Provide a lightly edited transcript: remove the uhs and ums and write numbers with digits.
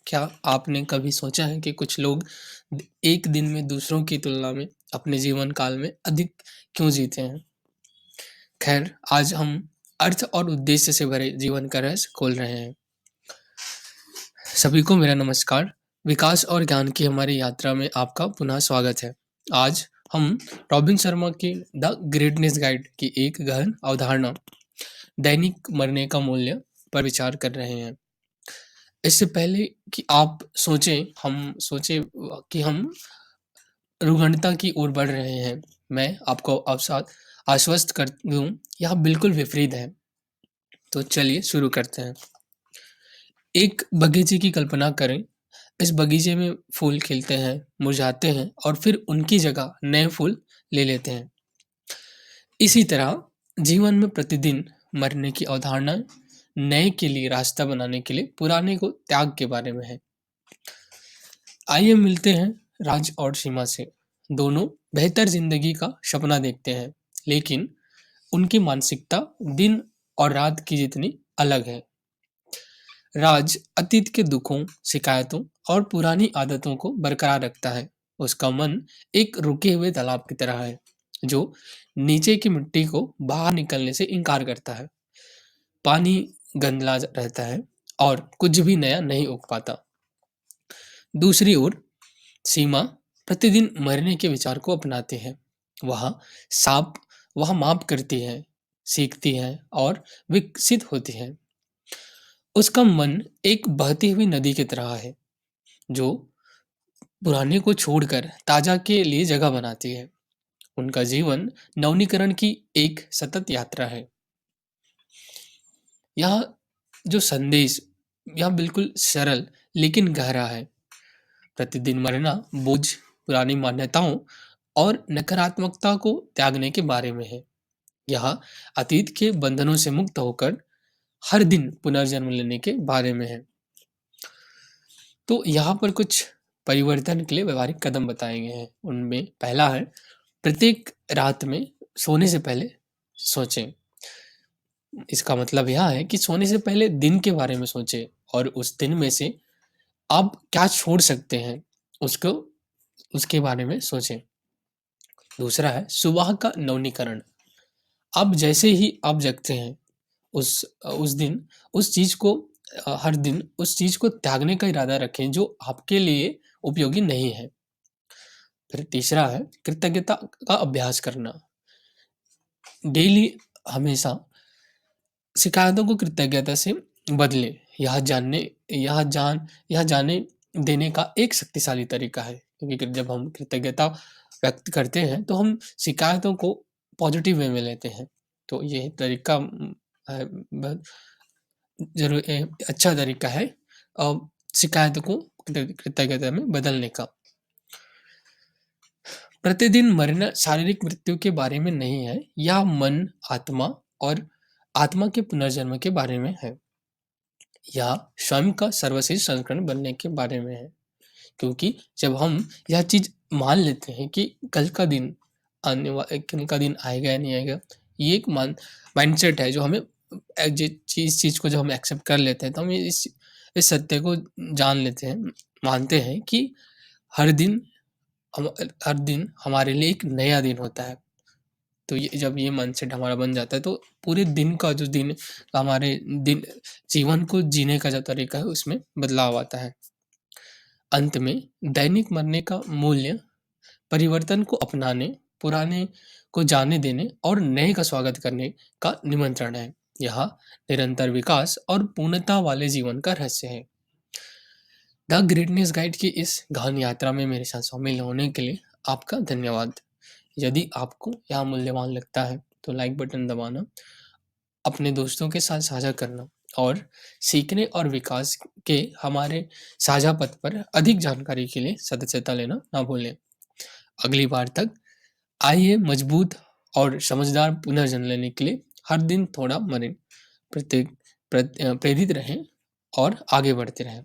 क्या आपने कभी सोचा है कि कुछ लोग एक दिन में दूसरों की तुलना में अपने जीवन काल में अधिक क्यों जीते हैं? खैर, आज हम अर्थ और उद्देश्य से भरे जीवन का रहस्य खोल रहे हैं। सभी को मेरा नमस्कार। विकास और ज्ञान की हमारी यात्रा में आपका पुनः स्वागत है। आज हम रॉबिन शर्मा की द ग्रेटनेस गाइड की एक गहन अवधारणा, दैनिक मरने का मूल्य पर विचार कर रहे हैं। इससे पहले कि आप सोचें कि हम रुग्णता की ओर बढ़ रहे हैं, मैं आपको आश्वस्त कर दूं, यह बिल्कुल विपरीत है। तो चलिए शुरू करते हैं। एक बगीचे की कल्पना करें। इस बगीचे में फूल खिलते हैं, मुरझाते हैं और फिर उनकी जगह नए फूल ले लेते हैं। इसी तरह जीवन में प्रतिदिन मरने की अवधारणा नए के लिए रास्ता बनाने के लिए पुराने को त्याग के बारे में है। आइए मिलते हैं राज और सीमा से। दोनों बेहतर जिंदगी का सपना देखते हैं, लेकिन उनकी मानसिकता दिन और रात की जितनी अलग है। राज अतीत के दुखों, शिकायतों और पुरानी आदतों को बरकरार रखता है। उसका मन एक रुके हुए तालाब की तरह है, जो नीचे की मिट्टी को बाहर निकलने से इनकार करता है। पानी गंदला रहता है और कुछ भी नया नहीं उग पाता। दूसरी ओर सीमा प्रतिदिन मरने के विचार को अपनाती है। वह साप वह माप करती है, सीखती है और विकसित होती है। उसका मन एक बहती हुई नदी की तरह है, जो पुराने को छोड़कर ताजा के लिए जगह बनाती है। उनका जीवन नवीनीकरण की एक सतत यात्रा है। यह जो संदेश यह बिल्कुल सरल लेकिन गहरा है। प्रतिदिन मरना बोझ, पुरानी मान्यताओं और नकारात्मकता को त्यागने के बारे में है। यह अतीत के बंधनों से मुक्त होकर हर दिन पुनर्जन्म लेने के बारे में है। तो यहाँ पर कुछ परिवर्तन के लिए व्यवहारिक कदम बताए गए हैं। उनमें पहला है, प्रत्येक रात में सोने से पहले सोचें। इसका मतलब यह है कि सोने से पहले दिन के बारे में सोचें और उस दिन में से आप क्या छोड़ सकते हैं, उसको उसके बारे में सोचें। दूसरा है सुबह का नवीनीकरण। अब जैसे ही आप जगते हैं, उस दिन उस चीज को हर दिन उस चीज को त्यागने का इरादा रखें जो आपके लिए उपयोगी नहीं है। फिर तीसरा है कृतज्ञता का अभ्यास करना। डेली हमेशा शिकायतों को कृतज्ञता से बदलें। यह जाने देने का एक शक्तिशाली तरीका है, क्योंकि जब हम कृतज्ञता व्यक्त करते हैं तो हम शिकायतों को पॉजिटिव वे में लेते हैं। तो ये तरीका बहुत अच्छा तरीका है शिकायत को कृतज्ञता में बदलने का। प्रतिदिन मरना शारीरिक मृत्यु के बारे में नहीं है, यह मन, आत्मा और आत्मा के पुनर्जन्म के बारे में है। यह स्वयं का सर्वश्रेष्ठ संस्करण बनने के बारे में है, क्योंकि जब हम यह चीज मान लेते हैं कि कल का दिन आएगा या नहीं आएगा, ये एक माइंडसेट है जो हमें इस चीज को जब हम एक्सेप्ट कर लेते हैं तो हम इस सत्य को जान लेते हैं, मानते हैं कि हर दिन हर दिन हमारे लिए एक नया दिन होता है। तो जब ये माइंडसेट हमारा बन जाता है तो पूरे दिन का जो दिन हमारे दिन जीवन को जीने का जो तरीका है उसमें बदलाव आता है। अंत में दैनिक मरने का मूल्य परिवर्तन को अपनाने, पुराने को जाने देने और नए का स्वागत करने का निमंत्रण है। यह निरंतर विकास और पूर्णता वाले जीवन का रहस्य है। द ग्रेटनेस गाइड की इस गहन यात्रा में मेरे साथ शामिल होने के लिए आपका धन्यवाद। यदि आपको यह मूल्यवान लगता है तो लाइक बटन दबाना, अपने दोस्तों के साथ साझा करना और सीखने और विकास के हमारे साझा पथ पर अधिक जानकारी के लिए सदस्यता लेना ना भूलें। अगली बार तक आइए मजबूत और समझदार पुनर्जन्म लेने के लिए हर दिन थोड़ा मरें, प्रत्येक प्रेरित रहें और आगे बढ़ते रहें।